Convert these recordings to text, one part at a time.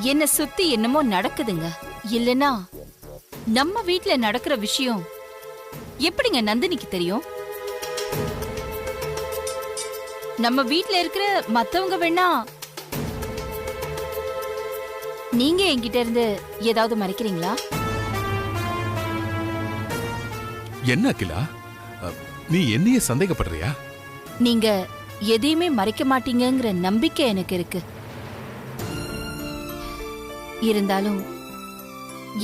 என்ன சுத்தி என்னமோ நடக்குதுங்க. இல்லனா நம்ம வீட்ல நடக்கிற விஷயம் எப்படிங்க நந்தினிக்கு தெரியும்? நம்ம வீட்ல இருக்கிற மத்தவங்க வேணா. நீங்க என்கிட்ட இருந்து ஏதாவது மறைக்கிறீங்களா? என்ன அகிலா, நீ என்னையே சந்தேகப்படுறியா? நீங்க எதையுமே மறைக்க மாட்டீங்கங்கிற நம்பிக்கை எனக்கு இருக்கு. இருந்தாலும்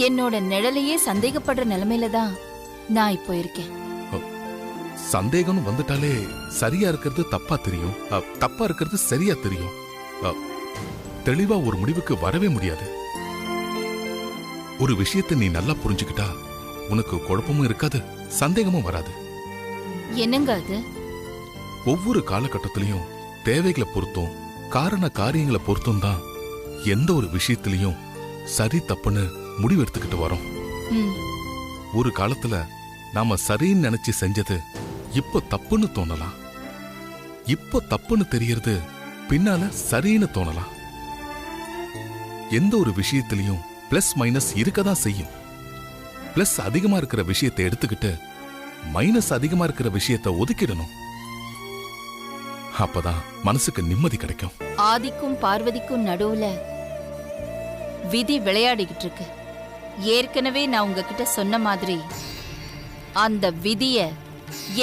என்னோட நிழலையே சந்தேகப்படுற நிலைமையில தான் நான் இப்போ இருக்கேன். சந்தேகம்னு வந்துட்டாலே சரியா இருக்கிறது தப்பா தெரியும், தப்பா இருக்கிறது சரியா தெரியும். தெளிவா ஒரு முடிவுக்கு வரவே முடியாது. ஒரு விஷயத்தை நீ நல்லா புரிஞ்சுக்கிட்டா உனக்கு குழப்பமும் இருக்காது, சந்தேகமும் வராது. என்னங்க அது? ஒவ்வொரு காலகட்டத்திலையும் தேவைகளை பொறுத்தும் காரண காரியங்களை பொறுத்தும் தான் எந்த ஒரு விஷயத்திலையும் சரி தப்புன்னு முடிவு எடுத்துக்கிட்டு வரோம். ஒரு காலத்துல நாம சரின்னு நினைச்சு செஞ்சது இப்போ தப்புன்னு தோணலாம், இப்போ தப்புன்னு தெரியறது பின்னால சரின்னு தோணலாம். எந்த ஒரு விஷயத்திலையும் பிளஸ் மைனஸ் இருக்கதான் செய்யும். பிளஸ் அதிகமா இருக்கிற விஷயத்தை எடுத்துக்கிட்டு மைனஸ் அதிகமா இருக்கிற விஷயத்தை ஒதுக்கிடணும். அப்பதான் மனசுக்கு நிம்மதி கிடைக்கும். ஆதிக்கும் பார்வதிக்கும் நடுவுல விதி விளையாடிக்கிட்டு இருக்கு. ஏற்கனவே நான் உங்ககிட்ட சொன்ன மாதிரி அந்த விதிய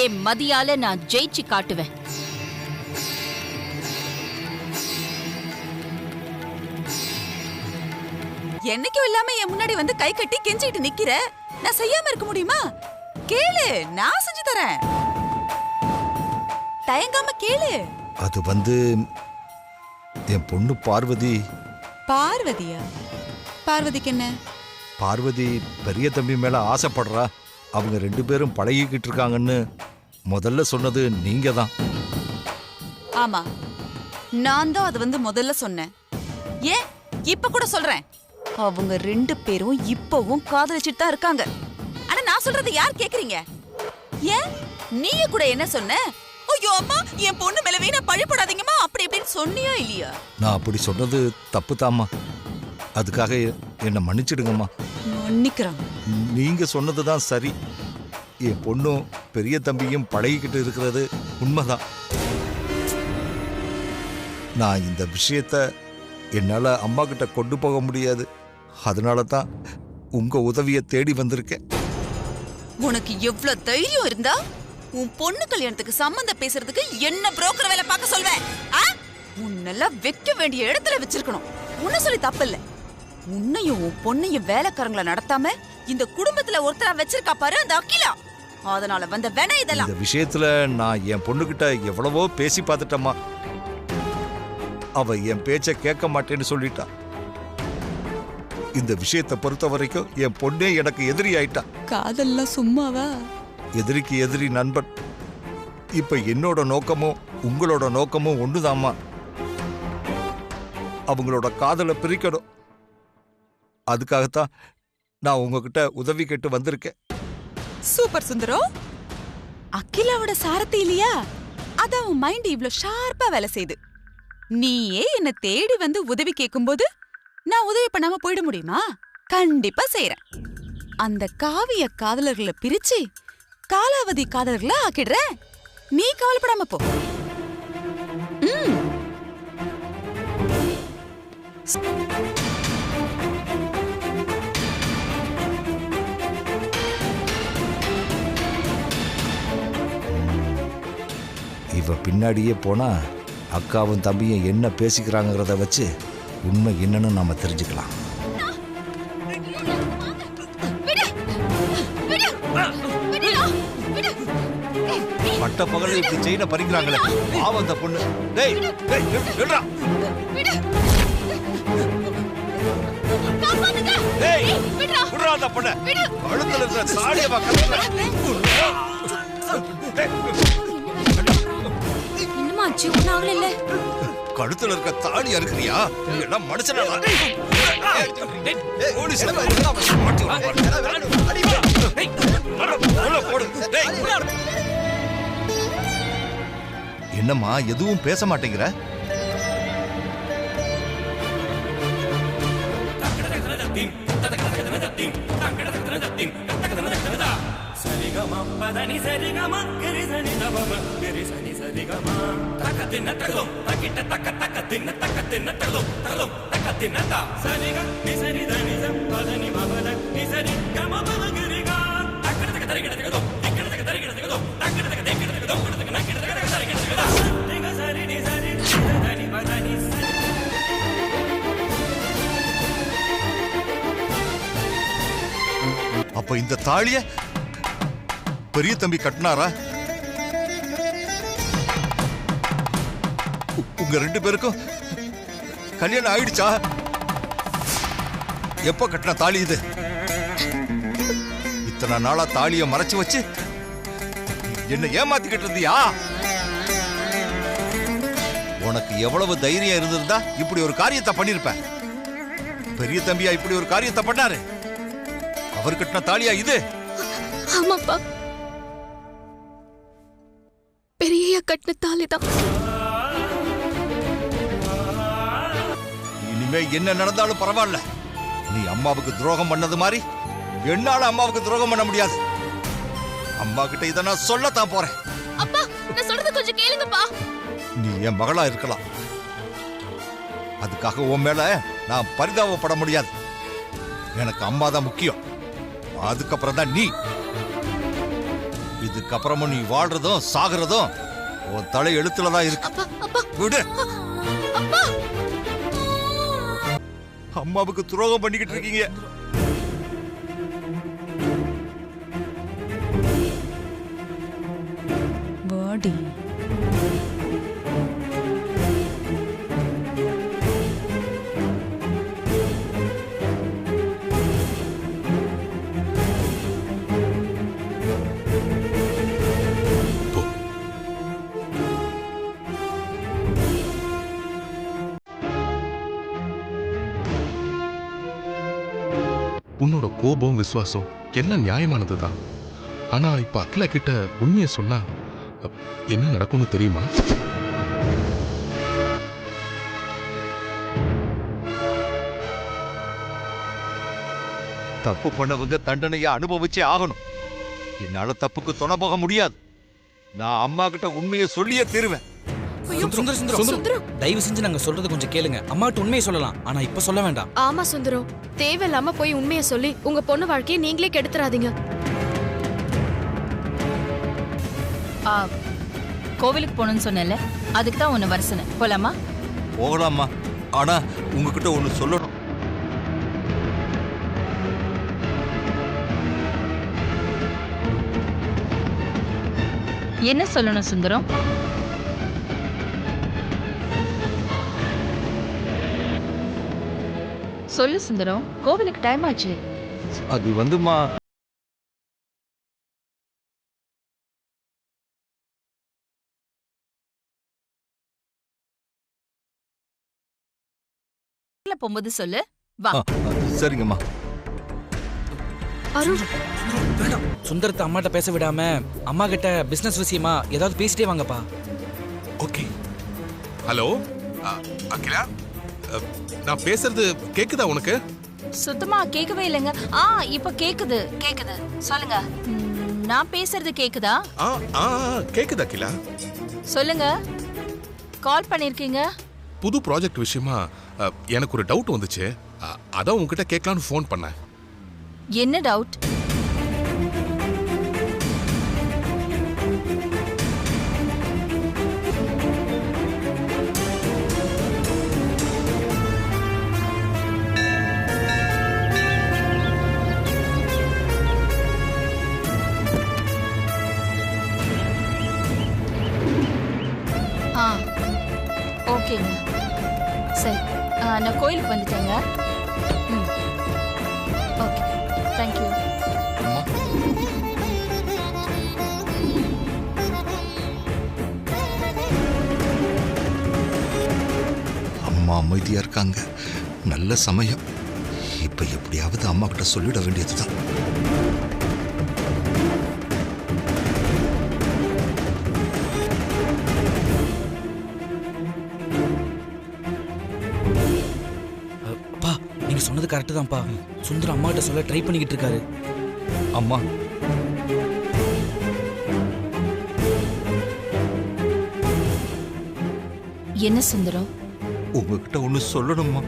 என் மதியால நான் ஜெயிச்சு காட்டுவேன். என்னைக்கும் இல்லாம என் முன்னாடி வந்து கை கட்டி கெஞ்சிட்டு நிக்கிற, நான் செய்யாம இருக்க முடியுமா? கேளு, நான் செஞ்சு தரேன். தயங்காம கேளு. அது என் பொண்ணு பார்வதி. பார்வதியா? பார்வதிக்கு என்ன? பார்வதி பெரிய தம்பி மேல ஆசைப்படுறா. அவங்க 2 பேரும் பழகிக்கிட்டு இருக்காங்கன்னு முதல்ல சொன்னது நீங்க தான். ஆமா, நான் தான் அது முதல்ல சொன்னேன். ஏன் இப்ப கூட சொல்றேன். அவங்க 2 பேரும் இப்பவும் காதலிச்சுட்டு தான் இருக்காங்க. ஆனா நான் சொல்றது யார் கேக்குறீங்க? ஏன் நீங்க கூட என்ன சொன்ன? ஐயோ அம்மா, என் பொண்ணு மேல வீணா பழிப்படாதீங்கம்மா அப்படி இப்படின்னு சொன்னியா இல்லையா? நான் அப்படி சொன்னது தப்பு தாம்மா. அதுக்காக என்ன மன்னிச்சிடுங்கம்மா. மன்னிக்கிறேன். நீங்க சொன்னதுதான் சரி. என் பொண்ணும் பெரிய தம்பியும் பழகிக்கிட்டு இருக்கிறது உண்மைதான். நான் இந்த விஷயத்த என்னால அம்மா கிட்ட கொண்டு போக முடியாது. அதனால தான் உங்க உதவியை தேடி வந்திருக்கேன். உனக்கு எவ்வளவு தைரியம் இருந்தா உன் பொண்ணு கல்யாணத்துக்கு சம்பந்தம் பேசுறதுக்கு என்ன புரோக்கர் வேலை பார்க்க சொல்வேன்? உன்னெல்லாம் வைக்க வேண்டிய இடத்துல வச்சிருக்கணும். உன்ன சொல்லி தப்பு இல்ல. உன்னையும் உன் பொண்ணையும் வேலைக்காரங்களை நடத்தாம இந்த குடும்பத்துல ஒருத்தரா வச்சிருக்கா பாரு அந்த அகிலா. அதனால வந்த வேணா இதெல்லாம். இந்த விஷயத்துல நான் என் பொண்ணுகிட்ட எவ்வளவோ பேசி பார்த்துட்டேம்மா. அவ என் பேச்ச கேட்க மாட்டேன்னு சொல்லிட்டா. இந்த விஷயத்தை பொறுத்த வரைக்கும் என் பொண்ணே எனக்கு எதிரி ஆயிட்டா. காதல்லாம் சும்மாவா? எதிரிக்கு எதிரி நண்பன். இப்ப என்னோட நோக்கமும் உங்களோட நோக்கமும் ஒண்ணுதாம்மா. அவங்களோட காதலை பிரிக்கணும். அதுக்காகத்தான் நான் உங்ககிட்ட உதவி கேட்டு வந்திருக்கேன். சூப்பர் சுந்தரம். அகிலாவோட சாரதி இல்லையா? அதான் உன் மைண்ட் இவ்ளோ ஷார்ப்பா வேலை செய்யுது. நீயே என்ன தேடி வந்து உதவி கேட்கும்போது நான் உதவி பண்ணாம போயிட முடியுமா? கண்டிப்பா செய்யறேன். அந்த காவிய காதலர்களை பிரிச்சு காலாவதி காதலர்களை ஆக்கிடுறேன். நீ கவலைப்படாம போ. இவ பின்னாடியே போனா அக்காவும் தம்பியும் என்ன பேசிக்கிறாங்கிறத வச்சு உண்மை என்னன்னு நாம தெரிஞ்சுக்கலாம். பட்ட பகல இப்படி செயினை பறிக்கிறாங்களே, பாவம் அந்த பொண்ணு. டேய் டேய் நில்றா. டேய் விட்றா அந்த பொண்ணு. கழுத்துல இருக்கிற சாடியை பார்க்கறேன். இன்னுமாச்சு ஒன்னும் ஆகல இல்ல? கழுத்துல இருக்க தாடி அறுக்கிறியா? நீ என்ன மனுஷனா? என்னம்மா எதுவும் பேச மாட்டேங்கிற? அப்ப இந்த தாலிய பெரிய தம்பி கட்டினாரா? உங்க 2 பேருக்கும் கல்யாணம் ஆயிடுச்சா? எப்ப கட்டின தாலி இது? இத்தனை நாளா தாலிய மறைச்சு வச்சு என்ன ஏமாத்திக்கிட்டு இருந்தியா? உனக்கு எவ்வளவு தைரியம் இருந்திருந்தா இப்படி ஒரு காரியத்தை பண்ணிருப்ப. பெரிய தம்பியா இப்படி ஒரு காரியத்தை பண்ணாரு? அவர் கட்டின தாலியா இது? ஆமாப்பா, பெரிய கட்டின தாலிதான். இனிமே என்ன நடந்தாலும் பரவாயில்ல. நீ அம்மாவுக்கு துரோகம் பண்ணது மாதிரி என்னால அம்மாவுக்கு துரோகம் பண்ண முடியாது. அம்மா கிட்ட இதை நான் சொல்லத்தான் போறேன். அப்பா, நான் சொல்றது கொஞ்சம் கேளுங்கப்பா. நீ என் மகளா இருக்கலாம், அதுக்காக உன் மேல நான் பரிதாபப்பட முடியாது. எனக்கு அம்மா தான் முக்கியம், அதுக்கப்புறம் தான் நீ. இதுக்கப்புறமும் நீ வாழ்றதும் சாகுறதும் உன் தலை எழுத்துலதான் இருக்கு. விடு. அம்மாவுக்கு துரோகம் பண்ணிக்கிட்டு இருக்கீங்க. வாடி. உன்னோட கோபம் விசுவாசம் எல்லாம் நியாயமானதுதான். ஆனா இப்ப அகிலா கிட்ட உண்மையை சொன்னா என்ன நடக்கும்னு தெரியுமா? தப்பு பண்ணவங்க தண்டனையை அனுபவிச்சே ஆகணும். என்னால தப்புக்கு துணை போக முடியாது. நான் அம்மா கிட்ட உண்மையை சொல்லியே தீருவேன். சுந்தரம், தயவு செஞ்சு நாங்க சொல்றது கொஞ்சம் கேளுங்க. அம்மாட்ட உண்மையை சொல்லலாம், ஆனா இப்ப சொல்ல வேண்டாம். ஆமா சுந்தரம், தேவையில்லாம போய் உண்மையை சொல்லி உங்க பொண்ணு வாழ்க்கையை நீங்களே கெடுத்துறாதீங்க. கோவிலுக்கு போகணும்னு சொன்னேன்ல, அதுக்கு தான் உன்னை வர சொன்னேன். போலாமா? போகலாமா, ஆனா உங்ககிட்ட ஒண்ணு சொல்லணும். என்ன சொல்லணும் சுந்தரம்? சொல்லு சுந்தரம், கோவிலுக்கு டைம் ஆச்சு. அது வந்துமா, போகும்போது சொல்லு. வா. சரிங்கம்மா. அருண், வேண்டாம், சுந்தரத்தை அம்மாட்ட பேச விடாம அம்மா கிட்ட பிசினஸ் விஷயமா ஏதாவது பேசிட்டே வாங்கப்பா. ஓகே. ஹலோ அகிலா, நான் பேசுறது கேக்குதா உனக்கு? சுத்தமா கேட்கவே இல்லைங்க. இப்ப கேக்குது கேக்குது. சொல்லுங்க. நான் பேசுறது கேக்குதா? கேக்குது அகிலா. சொல்லுங்க. கால் பண்ணிருக்கீங்க? புது ப்ராஜெக்ட் விஷயமா எனக்கு ஒரு டவுட் வந்துச்சு. அதான் உன்கிட்ட கேட்கலான்னு ஃபோன் பண்ணேன். என்ன டவுட்? ஓகேங்க, சரி. நான் கோயிலுக்கு வந்துட்டேங்க. Okay, thank you. அம்மா அமைதியா இருக்காங்க, நல்ல சமயம். இப்ப எப்படியாவது அம்மா கிட்ட சொல்லிட வேண்டியதுதான். அப்பா, நீங்க சொன்னது கரெக்ட் தான்ப்பா. சுந்தரம் அம்மா கிட்ட சொல்ல ட்ரை பண்ணிக்கிட்டு இருக்காரு. அம்மா, என்ன சுந்தரம்? உங்ககிட்ட ஒண்ணு சொல்லணுமா?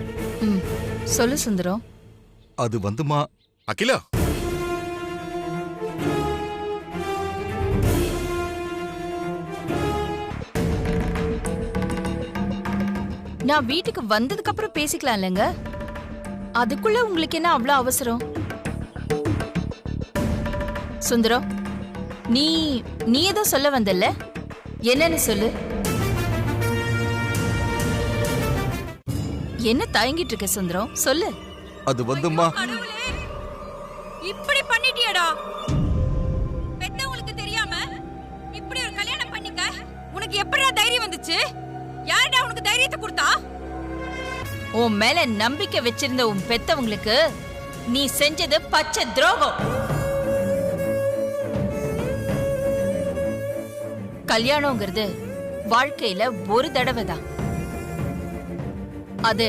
ம், சொல்லு சுந்தரம். அது வந்துமா. அகிலா, நான் வீட்டுக்கு வந்ததுக்கு அப்புறம் பேசிக்கலாம் இல்லைங்க? அதுக்குள்ள உங்களுக்கு என்ன அவ்வளவு அவசரம்? சுந்தரம், நீ நீ ஏதோ சொல்ல வந்தல்ல, என்னன்னு சொல்லு. என்ன தயங்கிட்டு இருக்க சுந்தரம்? சொல்லு. அது வந்துமா. இப்படி பண்ணிட்டியடா. பெத்தவங்களுக்கு தெரியாம இப்படி ஒரு கல்யாணம் பண்ணிக்க உனக்கு எப்படிடா தைரியம் வந்துச்சு? யாரடா உனக்கு தைரியத்தை கொடுத்தா? உன் மேல நம்பிக்கை வச்சிருந்த உன் பெத்தவங்களுக்கு நீ செஞ்சது பச்சை துரோகம். கல்யாணம்ங்கிறது வாழ்க்கையில ஒரு தடவை தான். அது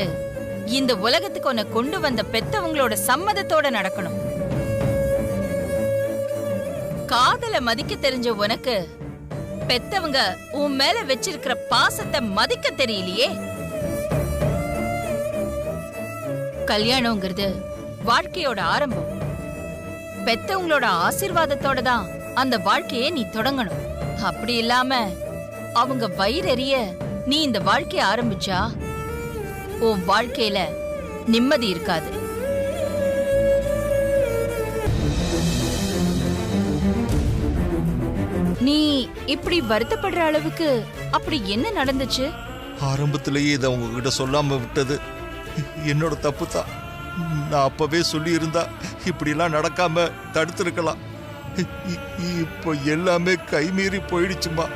இந்த உலகத்துக்கு உன்னை கொண்டு வந்த பெத்தவங்களோட சம்மதத்தோட நடக்கணும். காதல மதிக்க தெரிஞ்ச உனக்கு பெத்தவங்க உன் மேல வச்சிருக்கிற பாசத்தை மதிக்க தெரியலையே. கல்யாணம்ங்கிறது வாழ்க்கையோட ஆரம்பம். பெத்தவங்களோட ஆசீர்வாதத்தோட தான் அந்த வாழ்க்கையை நீ தொடங்கணும். அப்படி இல்லாம அவங்க வயிறெறிய நீ இந்த வாழ்க்கைய ஆரம்பிச்சா உன் வாழ்க்கையில நிம்மதி இருக்காது. நீ இப்படி வருத்தப்படுற அளவுக்கு அப்படி என்ன நடந்துச்சு? ஆரம்பத்திலேயே இதை உங்ககிட்ட சொல்லாம விட்டது என்னோட தப்பு தான். நான் அப்பவே சொல்லி இருந்தா இப்படி எல்லாம் நடக்காம தடுத்திருக்கலாம். இப்போ எல்லாமே கைமீறி போயிடுச்சுமா.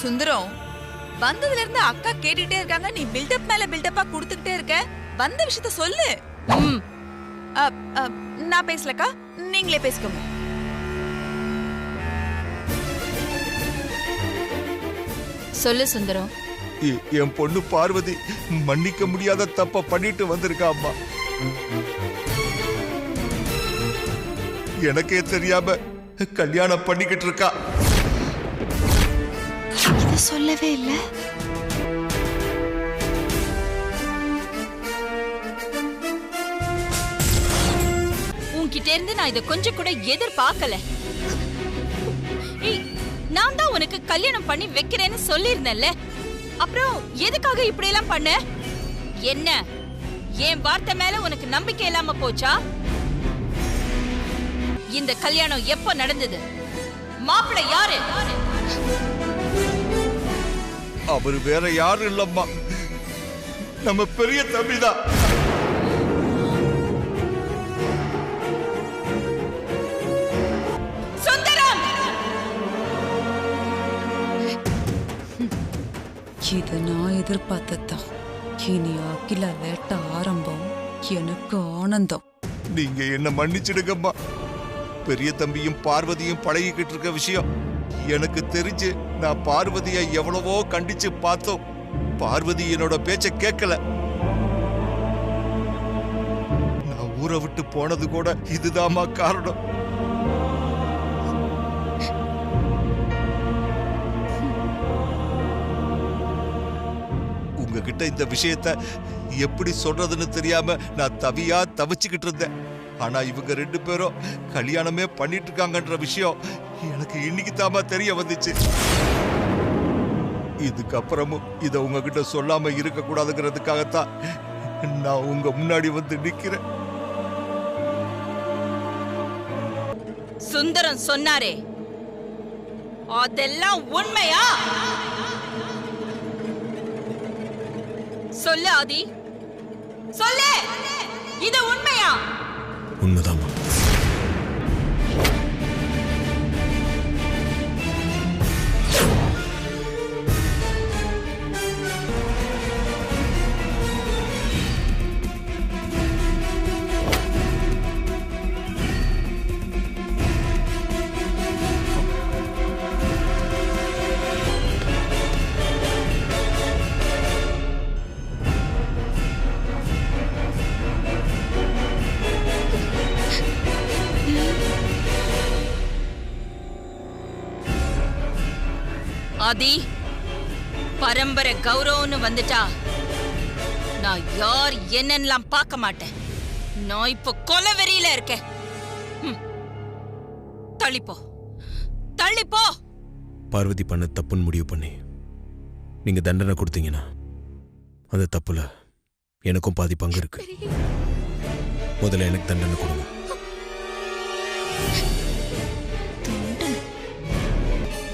சுந்தரம், வந்ததுல இருந்து அக்கா கேட்டுட்டே இருக்காங்க, நீ பில்டப் மேல பில்டப்பா கொடுத்துக்கிட்டே இருக்க. வந்த விஷயத்த சொல்லு. நான் பேசலக்கா, நீங்களே பேசிக்கோங்க. சொல்லு சுந்தரம். என் பொண்ணு பார்வதி மன்னிக்க முடியாத தப்ப பண்ணிட்டு வந்திருக்கா அம்மா. எனக்கே தெரியாம கல்யாணம் பண்ணிக்கிட்டு இருக்கா. இது சொல்லவே இல்ல. உன்கிட்ட இருந்து நான் இதை கொஞ்சம் கூட எதிர்பார்க்கல. நான் தான் உனக்கு கல்யாணம் பண்ணி வைக்கிறேன்னு சொல்லியிருந்தேன்ல, அப்புறம் எதுக்காக இப்படி எல்லாம் பண்ண? என்ன என் வார்த்தை மேல உனக்கு நம்பிக்கை இல்லாம போச்சா? இந்த கல்யாணம் எப்ப நடந்தது? மாப்பிள்ளை யாரு? அவரு வேற யாரும் இல்லம்மா, நம்ம பெரிய தம்பிதான். சுந்தரம், இத நான் எதிர்பார்த்ததான். இனி அகிலா வேட்ட ஆரம்பம். எனக்கு ஆனந்தம். நீங்க என்ன மன்னிச்சிடுங்கம்மா. பெரிய தம்பியும் பார்வதியும் பழகிக்கிட்டு இருக்க விஷயம் எனக்கு தெரிஞ்சு நான் பார்வதியை எவ்வளவோ கண்டிச்சு பார்த்தோம். பார்வதி என்னோட பேச்ச கேட்கல. நான் ஊரை விட்டு போனது கூட இதுதாம்மா காரணம். உங்ககிட்ட இந்த விஷயத்த எப்படி சொல்றதுன்னு தெரியாம நான் தவிச்சுக்கிட்டு இருந்தேன். ஆனா இவங்க ரெண்டு பேரும் கல்யாணமே பண்ணிட்டு இருக்காங்கன்ற விஷயம் எனக்கு இன்னைக்கு தாமா தெரிய வந்துச்சு. இதுக்கப்புறமும் இத உங்ககிட்ட சொல்லாம இருக்க கூடாதுங்கிறதுக்காகத்தான் நான் உங்க முன்னாடி வந்து நிக்கிறேன். சுந்தரம் சொன்னாரே, அதெல்லாம் உண்மையா? சொல்லு ஆதி, சொல்லு. இது உண்மையா? உண்மைதாம்மா. ஆதி, பரம்பரை கௌரவம்னு வந்துட்டா நான் யார் என்னெல்லாம் பார்க்க மாட்டேன். நான் இப்ப கொலை வெறியில இருக்கேன். தள்ளிப்போ, தள்ளிப்போ. பார்வதி பண்ண தப்புன்னு முடிவு பண்ணி நீங்க தண்டனை கொடுத்தீங்கன்னா அந்த தப்புல எனக்கும் பாதி பங்கு இருக்கு. முதல்ல எனக்கு தண்டனை கொடுங்க.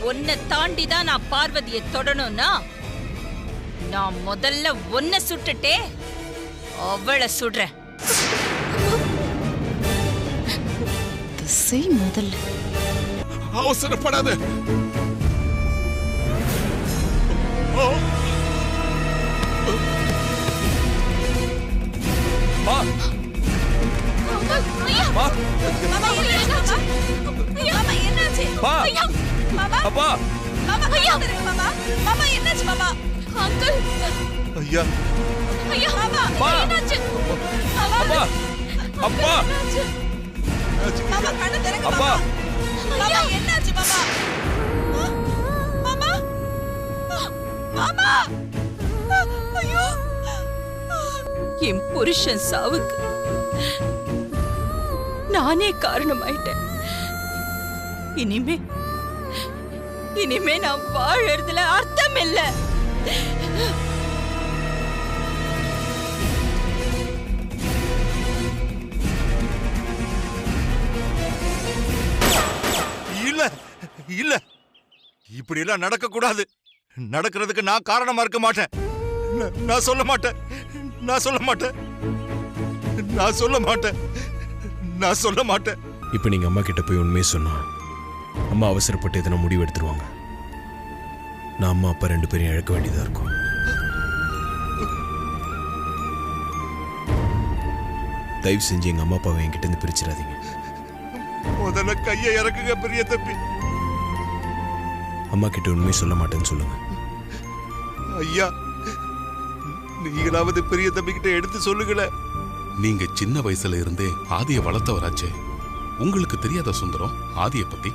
உன்னை தாண்டிதான் நான் பார்வதியை தொடணும்னா நான் முதல்ல உன்னை சுட்டுட்டே அவளை சுடுறேன். திசை முதல்ல. அவசரப்படாத. ஐயா என் புருஷன் சாவுக்கு நானே காரணமாயிட்டேன். இனிமே நான் வாழறதுல அர்த்தம் இல்ல. இல்ல இல்ல, இப்படி எல்லாம் நடக்க கூடாது. நடக்கிறதுக்கு நான் காரணமா இருக்க மாட்டேன். நான் சொல்ல மாட்டேன். நான் சொல்ல மாட்டேன். நான் சொல்ல மாட்டேன். நான் சொல்ல மாட்டேன். இப்ப நீங்க அம்மா கிட்ட போய் உண்மையை சொன்னா அம்மா அவசரப்பட்டு எதனா முடிவு எடுத்துருவாங்க. நான் அம்மா அப்பா 2 பேரையும் இழக்க வேண்டியதா இருக்கும். தயவு செஞ்சு எங்க அம்மா அப்பாவை என்கிட்ட இருந்து பிரிச்சிடாதீங்க. முதல்ல கையை இறக்குங்க பெரிய தம்பி. அம்மா கிட்ட உண்மையை சொல்ல மாட்டேன்னு சொல்லுங்க. ஐயா, நீங்களாவது பெரிய தம்பி கிட்ட எடுத்து சொல்லுங்கள. நீங்க சின்ன வயசுல இருந்தே ஆதியை வளர்த்தவராச்சே. உங்களுக்கு தெரியாத சுந்தரம் ஆதியை பத்தி?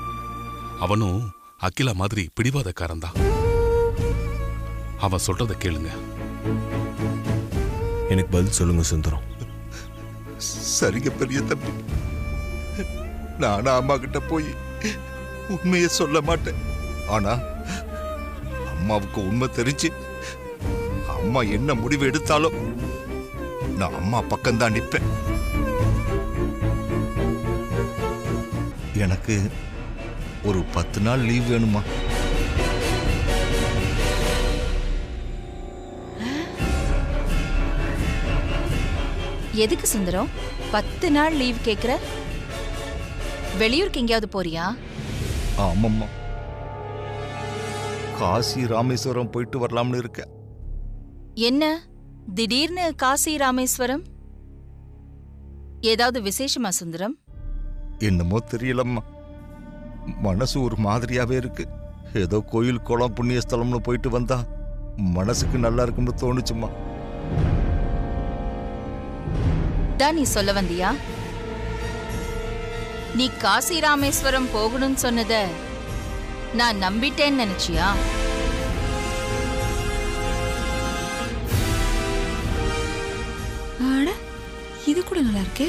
அவனும் அகிலா மாதிரி பிடிவாதக்காரன் தான். அவன் சொல்றத கேளுங்க. எனக்கு பதில் சொல்லுங்க சுந்தரம். சரிங்க பெரிய தம்பி, நானும் அம்மா கிட்ட போய் உண்மையை சொல்ல மாட்டேன். ஆனா அம்மாவுக்கு உண்மை தெரிஞ்சு அம்மா என்ன முடிவு எடுத்தாலும் நான் அம்மா பக்கம்தான் நிற்பேன். எனக்கு ஒரு 10 நாள் லீவ் வேணுமா? எதுக்கு சுந்தரம் 10 நாள் லீவ் கேக்குற? வெளியூருக்கு எங்கேயாவது போறியா? ஆமாம்மா, காசி ராமேஸ்வரம் போயிட்டு வரலாம்னு இருக்கேன். என்ன திடீர்னு காசி ராமேஸ்வரம்? ஏதாவது விசேஷமா சுந்தரம்? என்னமோ தெரியலம்மா, மனசு ஒரு மாதிரியாவே இருக்கு. ஏதோ கோயில் குளம் புண்ணிய ஸ்தலம்னு போயிட்டு வந்தா மனசுக்கு நல்லா இருக்கும்னு தோணுச்சுமா. தான் நீ சொல்ல வந்தியா? நீ காசி ராமேஸ்வரம் போகணும்னு சொன்னத நான் நம்பிட்டேன்னு நினைச்சியா? இது கூட நல்லா இருக்கே.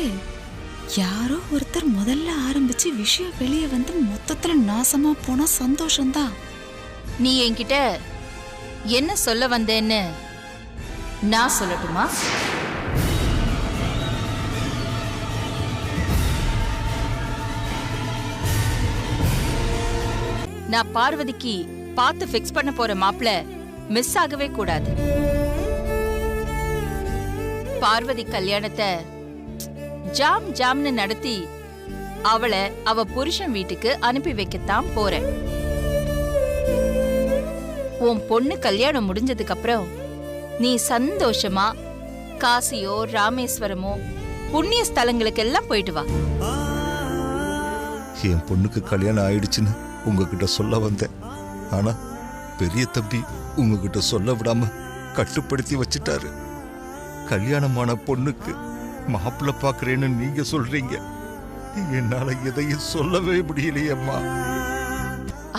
யாரோ ஒருத்தர் முதல்ல ஆரம்பிச்சு விஷயம் வெளியே வந்து மொத்தத்துல நாசமா போனா சந்தோஷம்தான். நீ என்கிட்ட என்ன சொல்ல வந்தேன்னு நான் சொல்லட்டுமா? நான் பார்வதிக்கு பார்த்து ஃபிக்ஸ் பண்ண போற மாப்பிள மிஸ் ஆகவே கூடாது. பார்வதி கல்யாணத்தை ஜாம் ஜாம்னு நடத்தி அவளை அவ புருஷன் வீட்டுக்கு அனுப்பி வைக்கத்தான் போறேன். உன் பொண்ணு கல்யாணம் முடிஞ்சதுக்கு அப்புறம் நீ சந்தோஷமா காசியோ ராமேஸ்வரமோ புண்ணிய ஸ்தலங்களுக்கெல்லாம் போயிட்டு வா. என் பொண்ணுக்கு கல்யாணம் ஆயிடுச்சுன்னு உங்ககிட்ட சொல்ல வந்தேன். ஆனா பெரிய தம்பி உங்ககிட்ட சொல்ல விடாம கட்டுப்படுத்தி வச்சிட்டாரு. கல்யாணமான பொண்ணுக்கு மாப்பிள்ளை பாக்குறேன்னு நீங்க சொல்றீங்க. என்னால எதையும் சொல்லவே முடியலையம்மா.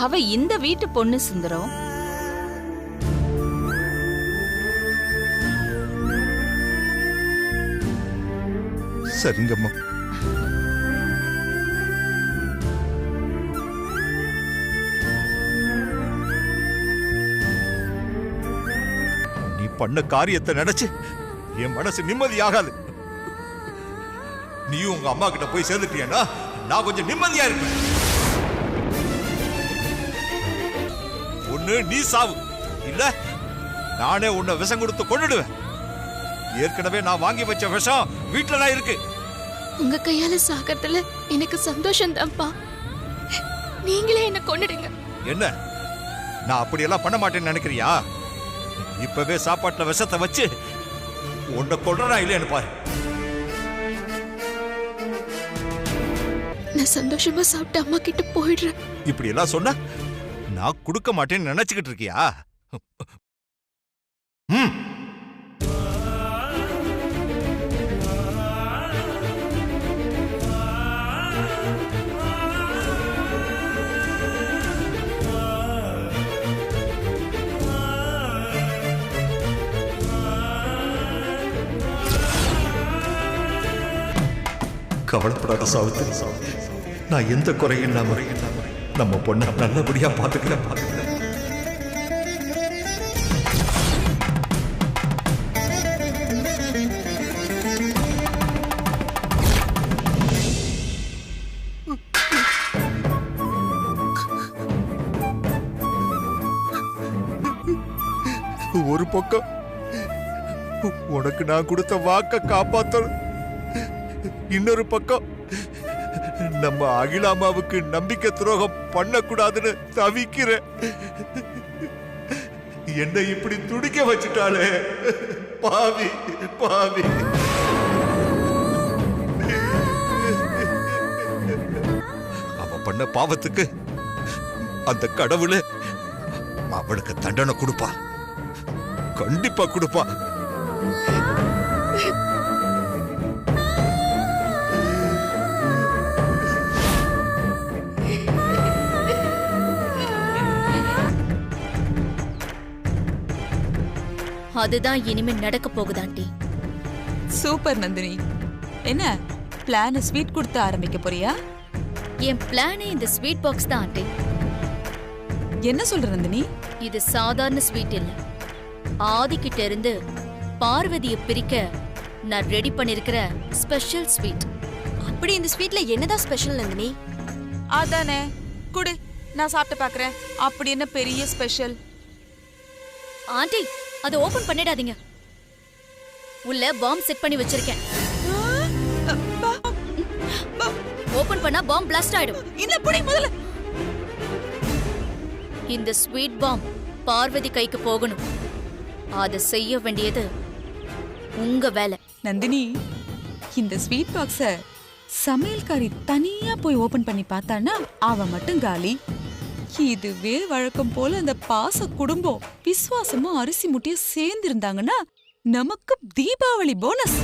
அவ இந்த வீட்டு பொண்ணு சுந்தரம். சரிங்கம்மா. நீ பண்ண காரியத்தை நினைச்சு என் மனசு நிம்மதியாகாது. நீயும் உங்க அம்மா கிட்ட போய் சேர்ந்துட்டியன்னா நான் கொஞ்சம் நிம்மதியா இருப்பேன். ஒண்ணு நீ சாவு, இல்ல நானே உன்னை விஷம் கொடுத்து கொன்னுடுவேன். ஏற்கனவே நான் வாங்கி வச்ச விஷம் வீட்டுல தான் இருக்கு. உங்க கையால சாகறதுல எனக்கு சந்தோஷம் தான்ப்பா. நீங்களே என்ன கொன்னுடுங்க. என்ன, நான் அப்படியெல்லாம் பண்ண மாட்டேன்னு நினைக்கிறியா? இப்பவே சாப்பாட்டுல விஷத்தை வச்சு உன்னை கொல்றனா இல்லைன்னு பாரு. நான் சந்தோஷமா சாப்பிட்டு அம்மா கிட்ட போயிடுறேன். இப்படி எல்லாம் சொன்ன நான் கொடுக்க மாட்டேன்னு நினைச்சுக்கிட்டு இருக்கியா? கவலைப்படாத சாவித்திரி, நான் எந்த குறையும் இல்லாம நம்ம பொண்ணை நல்லபடியா பாத்துக்கிறேன். ஒரு பக்கம் உனக்கு நான் கொடுத்த வாக்க காப்பாத்தணும், இன்னொரு பக்கம் நம்ம அகிலாமாவுக்கு நம்பிக்கை துரோகம் பண்ணக்கூடாதுன்னு தவிக்கிறேன். என்னை இப்படி துடிக்க வச்சுட்டாளே பாவி பாவி. அவ பண்ண பாவத்துக்கு அந்த கடவுளே அவளுக்கு தண்டனை கொடுப்பா, கண்டிப்பா கொடுப்பா. அதுதான் இனிமே நடக்க போகுதாண்டி. சூப்பர் நந்தினி. என்ன பிளான் ஸ்வீட் கொடுத்து ஆரம்பிக்க போறியா? என் பிளானே இந்த ஸ்வீட் பாக்ஸ் தான் ஆண்டி. என்ன சொல்ற நந்தினி? இது சாதாரண ஸ்வீட் இல்ல. ஆதிக்கிட்ட இருந்து பார்வதியை பிரிக்க நான் ரெடி பண்ணிருக்கிற ஸ்பெஷல் ஸ்வீட். அப்படி இந்த ஸ்வீட்ல என்னதான் ஸ்பெஷல் நந்தினி? அதானே, குடு, நான் சாப்பிட்டு பாக்குறேன். அப்படி என்ன பெரிய ஸ்பெஷல்? ஆண்டி, அதை ஓபன் பண்ணிடாதீங்க. உள்ள பாம் செட் பண்ணி வச்சிருக்கேன். ஓபன் பண்ணா பாம் பிளாஸ்ட் ஆயிடும். இல்ல புடி முதல்ல. இந்த ஸ்வீட் பாம் பார்வதி கைக்கு போகணும். அதை செய்ய வேண்டியது உங்க வேலை. நந்தினி, இந்த ஸ்வீட் பாக்ஸ சமையல்காரி தனியா போய் ஓபன் பண்ணி பார்த்தானா அவ மட்டும் காலி. இதுவே வழக்கம் போல அந்த பாச குடும்பம் விசுவாசமும் அரிசி முட்டையும் சேர்ந்து இருந்தாங்கன்னா நமக்கு தீபாவளி போனஸ்.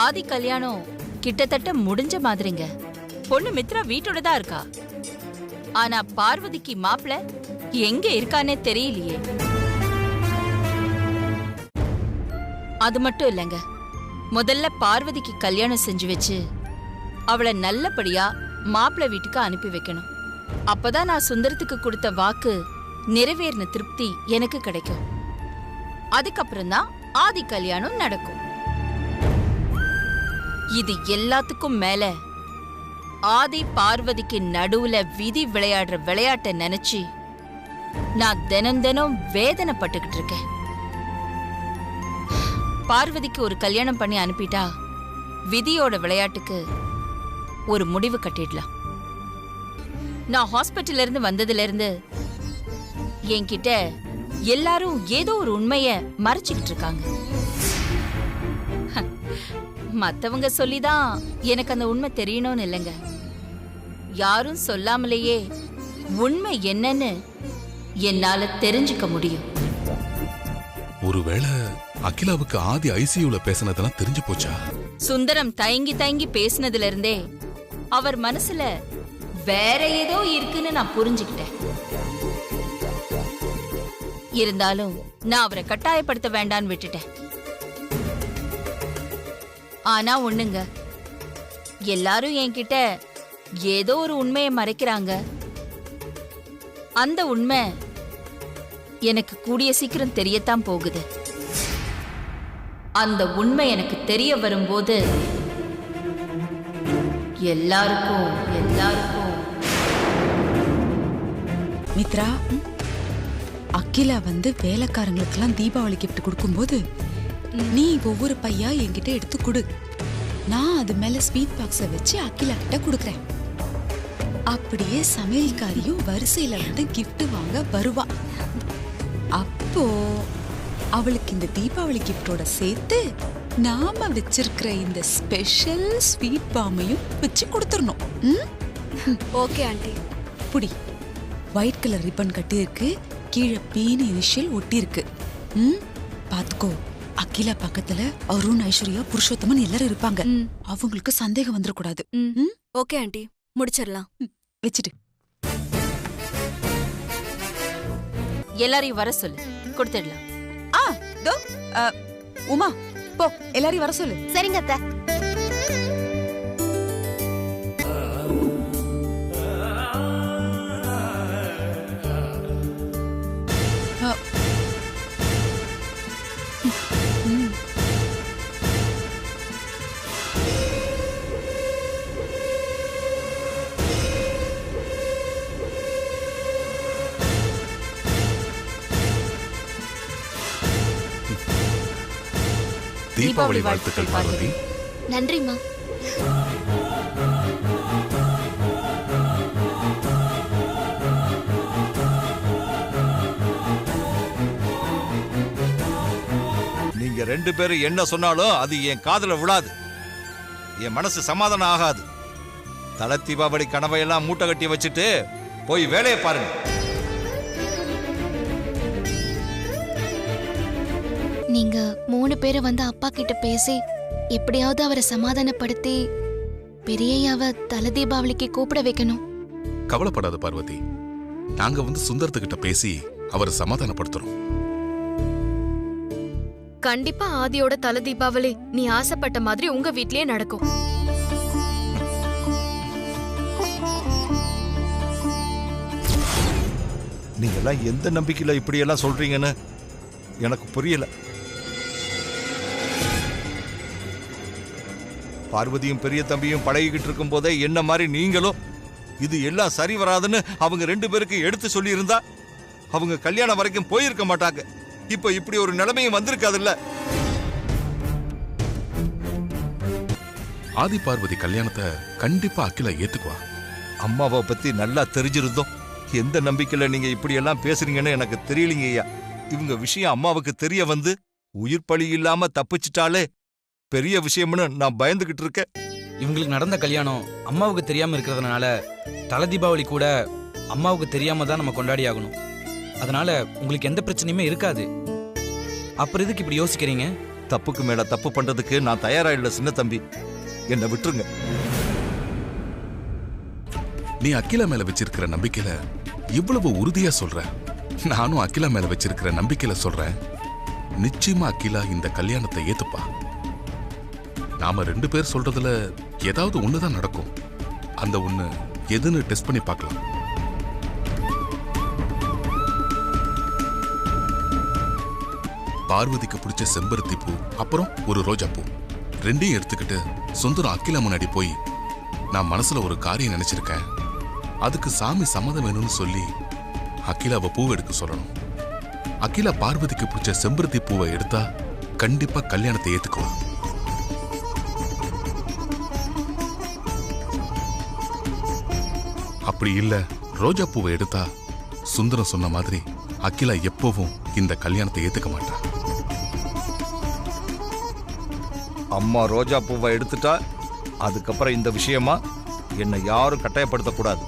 ஆதி கல்யாணம் கிட்டத்தட்ட முடிஞ்ச மாதிரிங்க. பொண்ணு மித்ரா வீட்டோட தான் இருக்கா. ஆனா பார்வதிக்கு மாப்பிள்ள எங்க இருக்கானே தெரியலையே. அது மட்டும் இல்லைங்க, முதல்ல பார்வதிக்கு கல்யாணம் செஞ்சு வச்சு அவளை நல்லபடியா மாப்பிள்ள வீட்டுக்கு அனுப்பி வைக்கணும். அப்பதான் நான் சுந்தரத்துக்கு கொடுத்த வாக்கு நிறைவேறின திருப்தி எனக்கு கிடைக்கும். அதுக்கப்புறம் தான் ஆதி கல்யாணம் நடக்கும். இது எல்லாத்துக்கும் மேல ஆதி பார்வதிக்கு நடுவுல விதி விளையாடுற விளையாட்டை நினைச்சு நான் தினம் தினம் வேதனைப்பட்டுக்கிட்டு இருக்கேன். பார்வதிக்கு ஒரு கல்யாணம் பண்ணி அனுப்பிட்டா விதியோட விளையாட்டுக்கு ஒரு முடிவு கட்டிடலாம். நான் ஹாஸ்பிட்டல்ல இருந்து வந்ததுல இருந்து என்கிட்ட எல்லாரும் ஏதோ ஒரு உண்மைய மறைச்சுக்கிட்டு இருக்காங்க. மத்தவங்க சொல்லிதான் எனக்கு அந்த உண்மை தெரியணும்னு இல்லைங்க. யாரும் சொல்லாமலேயே உண்மை என்னன்னு என்னால தெரிஞ்சுக்க முடியும். ஒருவேளை அகிலாவுக்கு ஆதி ஐசியூல பேசினதெல்லாம் தெரிஞ்சு போச்சா? சுந்தரம் தயங்கி தயங்கி பேசினதுல இருந்தே அவர் மனசுல வேற ஏதோ இருக்குன்னு நான் புரிஞ்சுக்கிட்டேன். இருந்தாலும் நான் அவரை கட்டாயப்படுத்த வேண்டான்னு விட்டுட்டேன். ஆனா ஒண்ணுங்க, எல்லாரும் என்கிட்ட ஏதோ ஒரு உண்மையை மறைக்கிறாங்க. அந்த உண்மை எனக்கு கூடிய சீக்கிரம் தெரியத்தான் போகுது. அந்த உண்மை எனக்கு தெரிய வரும்போது எல்லாருக்கும் மித்ரா, அகிலா வந்து வேலைக்காரங்களுக்கெல்லாம் தீபாவளி கிஃப்ட் கொடுக்கும்போது நீ ஒவ்வொரு பையா என்கிட்ட எடுத்து கொடு. நான் அது மேல ஸ்வீட் பாக்ஸ வச்சு அகிலா கிட்ட கொடுக்கறேன். அப்படியே சமையல்காரியும் வரிசையில வந்து கிஃப்ட் வாங்க வருவா. அப்போ அவளுக்கு இந்த தீபாவளி கிஃப்டோட சேர்த்து நாம வச்சிருக்கிற இந்த ஸ்பெஷல் ஸ்வீட் பாமையும் வச்சு கொடுத்துடணும். Okay aunty. புடி. ஒயிட் கலர் ரிப்பன் கட்டி இருக்கு, கீழே பீனு இனிஷியல் ஒட்டி இருக்கு. பாத்துக்கோ, அகிலா பக்கத்துல அருண், ஐஸ்வர்யா, புருஷோத்தமன் எல்லாரும் இருப்பாங்க. அவங்களுக்கு சந்தேகம் வந்துடக்கூடாது. ஓகே ஆண்டி, முடிச்சிடலாம். வச்சுட்டு எல்லாரையும் வர சொல்லு, கொடுத்துடலாம். உமா போ, எல்லாரையும் வர சொல்லு. சரிங்க அத்தை. தீபாவளி வாழ்த்துக்கள் பார்வதி. நன்றிம்மா. நீங்க 2 பேரும் என்ன சொன்னாலும் அது என் காதுல விழாது. என் மனசு சமாதானம் ஆகாது. தல தீபாவளி கனவையெல்லாம் மூட்டை கட்டி வச்சுட்டு போய் வேலையை பாருங்க. நீங்க 3 பேரை வந்து அப்பா கிட்ட பேசி எப்படியாவது அவரை சமாதானப்படுத்தி பெரியயாவ தல தீபாவளிக்கு கூப்பிட வைக்கணும். கவலைப்படாத பார்வதி, நாங்க வந்து சுந்தரத்துக்கிட்ட பேசி அவரை சமாதானப்படுத்துறோம். கண்டிப்பா ஆதியோட தல தீபாவளி நீ ஆசைப்பட்ட மாதிரி உங்க வீட்லயே நடக்கும். நீங்க எல்லாம் எந்த நம்பிக்கையில இப்படி எல்லாம் சொல்றீங்கன்னு எனக்கு புரியல. பார்வதியும் பெரிய தம்பியும் பழகிக்கிட்டு இருக்கும் போதே என்ன மாதிரி நீங்களும் இது எல்லாம் சரி வராதுன்னு அவங்க 2 பேருக்கு எடுத்து சொல்லி இருந்தா அவங்க கல்யாணம் வரைக்கும் போயிருக்க மாட்டாங்க. இப்ப இப்படி ஒரு நிலைமையும் வந்திருக்காதுல்ல. ஆதி பார்வதி கல்யாணத்தை கண்டிப்பா அகிலா ஏத்துக்குவா. அம்மாவை பத்தி நல்லா தெரிஞ்சிருந்தோம். எந்த நம்பிக்கையில நீங்க இப்படி எல்லாம் பேசுறீங்கன்னு எனக்கு தெரியலீங்க ஐயா. இவங்க விஷயம் அம்மாவுக்கு தெரிய வந்து உயிர் பலி இல்லாம தப்பிச்சிட்டாலே பெரிய விஷயம்னு நான் பயந்துகிட்டு இருக்கேன். இவங்களுக்கு நடந்த கல்யாணம் அம்மாவுக்கு தெரியாம இருக்கிறதுனால தல தீபாவளி கூட அம்மாவுக்கு தெரியாம தான் நம்ம கொண்டாடி ஆகணும். அதனால உங்களுக்கு எந்த பிரச்சனையுமே இருக்காது. அப்புறம் எதுக்கு இப்படி யோசிக்கிறீங்க? தப்புக்கு மேல தப்பு பண்றதுக்கு நான் தயாரா இல்ல சின்ன தம்பி, என்னை விட்டுருங்க. நீ அகிலா மேல வச்சிருக்கிற நம்பிக்கையில இவ்வளவு உறுதியா சொல்ற. நானும் அகிலா மேல வச்சிருக்கிற நம்பிக்கையில சொல்றேன், நிச்சயமா அகிலா இந்த கல்யாணத்தை ஏத்துப்பா. நாம 2 பேர் சொல்றதுல ஏதாவது ஒண்ணுதான் நடக்கும். அந்த ஒண்ணு எதுன்னு டெஸ்ட் பண்ணி பார்க்கலாம். பார்வதிக்கு பிடிச்ச செம்பருத்தி பூ, அப்புறம் ஒரு ரோஜா பூ, 2ஐயும் எடுத்துக்கிட்டு சுந்தரம் அகிலா முன்னாடி போய், நான் மனசுல ஒரு காரியம் நினைச்சிருக்கேன், அதுக்கு சாமி சம்மதம் வேணும்னு சொல்லி அகிலாவை பூவை எடுக்க சொல்லணும். அகிலா பார்வதிக்கு பிடிச்ச செம்பருத்தி பூவை எடுத்தா கண்டிப்பா கல்யாணத்தை ஏத்துக்குவா. அப்படி இல்ல ரோஜா பூவை எடுத்தா சுந்தரம் சொன்ன மாதிரி அகிலா எப்பவும் இந்த கல்யாணத்தை ஏத்துக்க மாட்டா. அம்மா ரோஜா பூவை எடுத்துட்டா அதுக்கப்புறம் இந்த விஷயமா என்னை யாரும் கட்டாயப்படுத்தக்கூடாது.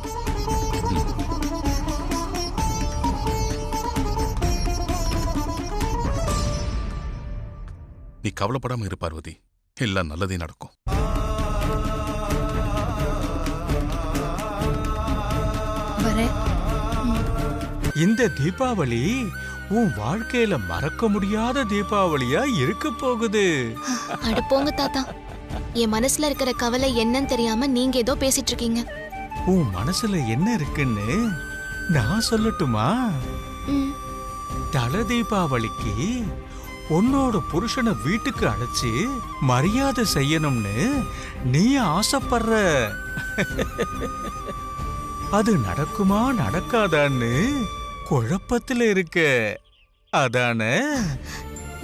நீ கவலைப்படாம இரு பார்வதி, எல்லாம் நல்லதே நடக்கும். இந்த தீபாவளி உன் வாழ்க்கையில மறக்க முடியாத தீபாவளியா இருக்க போகுது. அட போங்க தாத்தா, என் மனசுல இருக்கிற கவலை என்னன்னு தெரியாம நீங்க ஏதோ பேசிட்டு இருக்கீங்க. உன் மனசுல என்ன இருக்குன்னு நான் சொல்லட்டுமா? ம், தல தீபாவளிக்கு உன்னோட புருஷனை வீட்டுக்கு அழைச்சு மரியாதை செய்யணும்னு நீ ஆசைப்படுற. அது நடக்குமா நடக்காதான்னு குழப்பத்துல இருக்க, அதானே?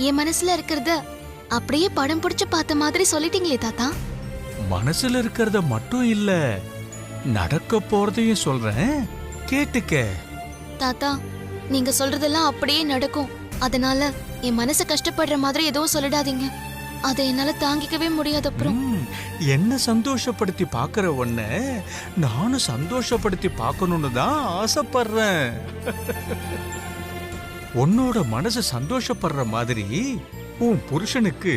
என் மனசுல இருக்கிறத அப்படியே படம் பிடிச்சு பார்த்த மாதிரி சொல்லிட்டீங்களே தாத்தா. மனசுல இருக்கிறத மட்டும் இல்ல, நடக்க போறதையும் சொல்றேன், கேட்டுக்க. தாத்தா, நீங்க சொல்றதெல்லாம் அப்படியே நடக்கும். அதனால என் மனசு கஷ்டப்படுற மாதிரி எதுவும் சொல்லிடாதீங்க. அதை என்னால தாங்கிக்கவே முடியாது. அப்புறம் என்ன சந்தோஷப்படுத்தி பாக்குற உன்ன நானும் சந்தோஷப்படுத்தி பார்க்கணும்னு தான் ஆசைப்படுறேன். உன்னோட மனசு சந்தோஷப்படுற மாதிரி உன் புருஷனுக்கு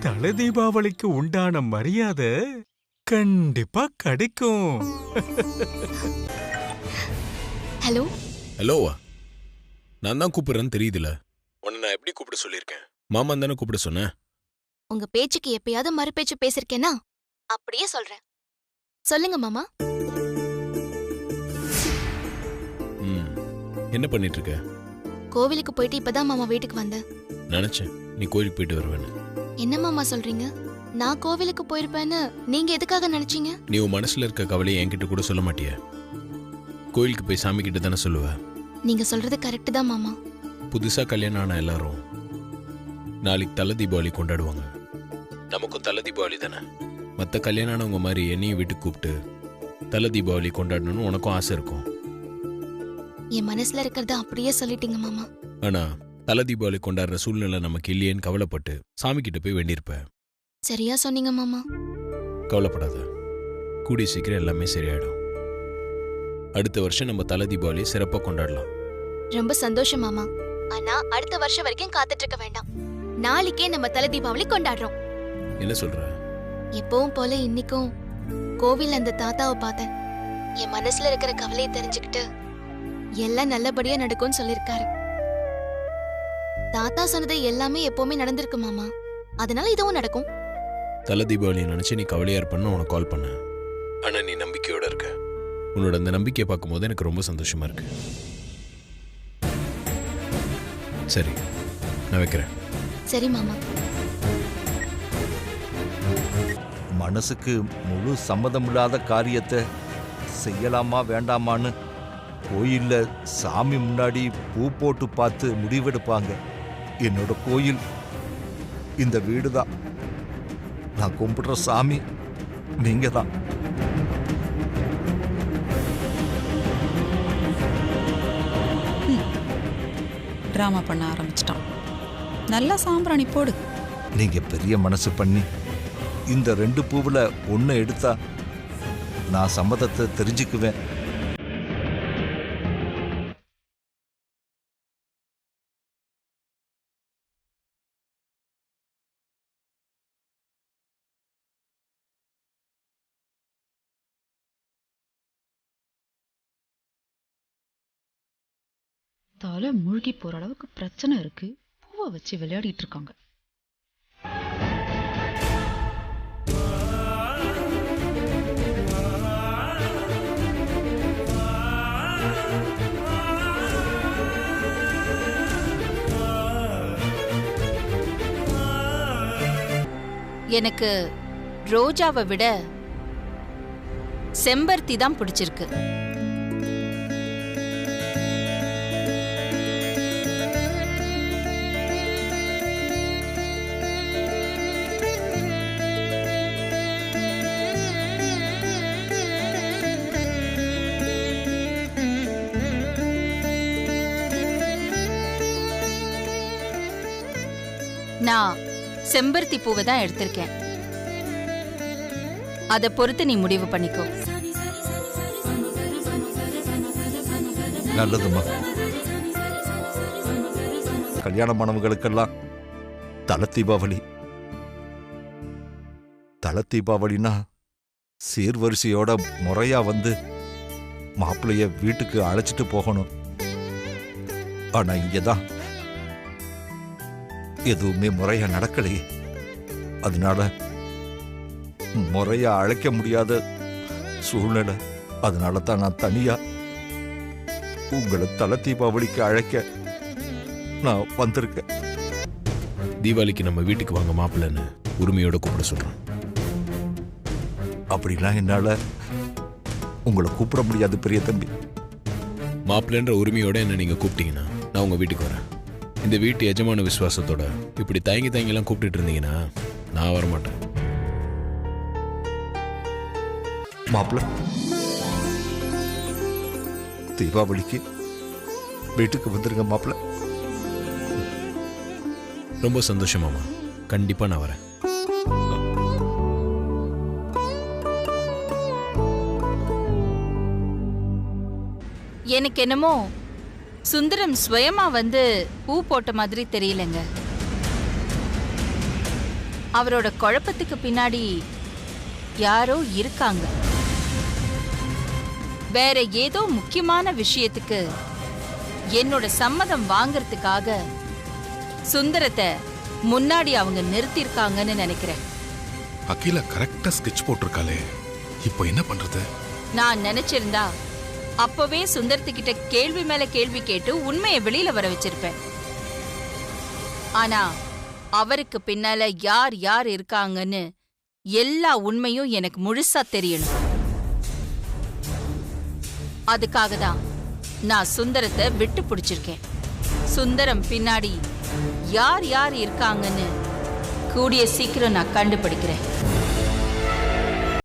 தல தீபாவளிக்கு உண்டான மரியாதை கண்டிப்பா கிடைக்கும். ஹலோ ஹலோவா? நான் தான் கூப்பிடுறேன்னு தெரியுதுல. உன்னை நான் எப்படி கூப்பிட சொல்லியிருக்கேன்? மாமா தானே கூப்பிட சொன்னேன். உங்க பேச்சுக்கு எப்பயாவது மறுபேச்சு பேசிருக்கேனா? அப்படியே சொல்றேன். சொல்லுங்க மாமா. என்ன பண்ணிட்டு இருக்க? கோவிலுக்கு போயிட்டு இப்பதான் மாமா வீட்டுக்கு வந்தேன். நினைச்சேன் நீ கோயிலுக்கு போயிட்டு வருவேன்னு. என்ன மாமா சொல்றீங்க? நான் கோவிலுக்கு போயிருப்பேன்னு நீங்க எதுக்காக நினைச்சீங்க? நீ உன் மனசுல இருக்க கவலையை என்கிட்ட கூட சொல்ல மாட்டிய. கோயிலுக்கு போய் சாமி கிட்ட தானே சொல்லுவ. நீங்க சொல்றது கரெக்ட் தான் மாமா. புதுசா கல்யாணம் ஆன எல்லாரும் நாளைக்கு தல தீபாவளி கொண்டாடுவாங்க. நமக்கும் தல தீபாவளி தானே. மற்ற கல்யாணம் ஆனவங்க மாதிரி என்னையும் வீட்டுக்கு கூப்பிட்டு தல தீபாவளி கொண்டாடணும்னு உனக்கும் ஆசை இருக்கும். என் மனசுல இருக்கிறத அப்படியே சொல்லிட்டீங்க மாமா. ஆனா தல தீபாவளி கொண்டாடுற சூழ்நிலை நமக்கு இல்லையேன்னு கவலைப்பட்டு சாமி கிட்ட போய் வேண்டியிருப்ப. சரியா சொன்னீங்க மாமா. கவலைப்படாத, கூடிய சீக்கிரம் எல்லாமே சரியாயிடும். அடுத்த வருஷம் நம்ம தல தீபாவளி சிறப்பா கொண்டாடலாம். ரொம்ப சந்தோஷம் மாமா. ஆனா அடுத்த வருஷம் வரைக்கும் காத்துட்டு இருக்க வேண்டாம். நாளைக்கே நம்ம தல தீபாவளி கொண்டாடுறோம். என்ன சொல்ற? எப்பவும் போல இன்னைக்கும் கோவில் அந்த தாத்தாவை பார்த்தேன். என் மனசுல இருக்கிற கவலையை தெரிஞ்சுக்கிட்டு எல்லாம் நல்லபடியா நடக்கும்னு சொல்லிருக்காரு. தாத்தா சொன்னது எல்லாமே எப்பவுமே நடந்திருக்கு மாமா. அதனால இதுவும் நடக்கும். தல தீபாவளியை நினைச்சு நீ கவலையா இருப்பன்னு உனக்கு கால் பண்ண. ஆனா நீ நம்பிக்கையோட இருக்க. உன்னோட அந்த நம்பிக்கையை பார்க்கும்போது எனக்கு ரொம்ப சந்தோஷமா இருக்கு. சரி, நான் வைக்கிறேன். சரி மாமா. மனசுக்கு முழு சம்மதமில்லாத காரியத்தை செய்யலாமா வேண்டாமான்னு கோயில்ல சாமி முன்னாடி பூ போட்டு பார்த்து முடிவெடுப்பாங்க. என்னோட கோயில் இந்த வீடு தான். நான் கும்பிடுற சாமி நீங்க தான். டிராமா பண்ண ஆரம்பிச்சிட்டான். நல்லா சாம்பிராணி போடு. நீங்க பெரிய மனசு பண்ணி இந்த 2 பூவுல ஒன்னு எடுத்தா நான் சம்மதத்தை தெரிஞ்சுக்குவேன். தலை மூழ்கி போற அளவுக்கு பிரச்சனை இருக்கு. பூவை வச்சு விளையாடிட்டு இருக்காங்க. எனக்கு ரோஜாவை விட செம்பருத்தி தான் பிடிச்சிருக்கு. நான் செம்பருத்தி பூவை தான் எடுத்திருக்கேன். அதை பொறுத்து நீ முடிவு பண்ணிக்கோ. நல்லதுமா. கல்யாணமானவங்களுக்கெல்லாம் தல தீபாவளி. தல தீபாவளினா சீர்வரிசையோட முறையா வந்து மாப்பிள்ளைய வீட்டுக்கு அழைச்சிட்டு போகணும். ஆனா இங்கதான் எதுவுமே முறையா நடக்கலையே. அதனால முறையா அழைக்க முடியாத சூழ்நிலை. அதனால தான் நான் தனியா உங்களை தல தீபாவளிக்கு அழைக்க நான் வந்திருக்கேன். தீபாவளிக்கு நம்ம வீட்டுக்கு வாங்க மாப்பிள்ளைன்னு உரிமையோட கூப்பிட சொல்றேன். அப்படிலாம் என்னால உங்களை கூப்பிட முடியாது பெரிய தம்பி. மாப்பிள்ளைன்ற உரிமையோட என்ன நீங்க கூப்பிட்டீங்கன்னா நான் உங்க வீட்டுக்கு வரேன். இந்த வீட்டு எஜமான விசுவாசத்தோட இப்படி தயங்கி தயங்கிலாம் கூப்பிட்டு இருந்தீங்கன்னா நான் வரமாட்டேன். மாப்பிள்ள, தீபாவளிக்கு வீட்டுக்கு வந்துருங்க மாப்பிள்ள. ரொம்ப சந்தோஷமாமா, கண்டிப்பா நான் வரேன். எனக்கு என்னமோ சுந்தரம் சுயமா வந்து பூ போட்ட மாதிரி தெரியலங்க. அவரோட குழப்பத்துக்கு பின்னாடி யாரோ இருக்காங்க. வேற ஏதோ முக்கியமான விஷயத்துக்கு என்னோட சம்மதம் வாங்கறதுக்காக சுந்தரத்தை முன்னாடி அவங்க நிறுத்திருக்காங்கன்னு நினைக்கிறேன். அகிலா கரெக்டா ஸ்கெட்ச் போட்டிருக்காளே, இப்போ என்ன பண்றது? நான் நினைச்சிருந்தா அப்பவே சுந்தரத்துக்கிட்ட கேள்வி மேல கேள்வி கேட்டு உண்மையை வெளியில வர வச்சிருப்பேன். ஆனா அவருக்கு பின்னால யார் யார் இருக்காங்கன்னு எல்லா உண்மையும் எனக்கு முழுசா தெரியணும். அதுக்காக தான் நான் சுந்தரத்தை விட்டு பிடிச்சிருக்கேன். சுந்தரம் பின்னாடி யார் யார் இருக்காங்கன்னு கூடிய சீக்கிரம் நான் கண்டுபிடிக்கிறேன்.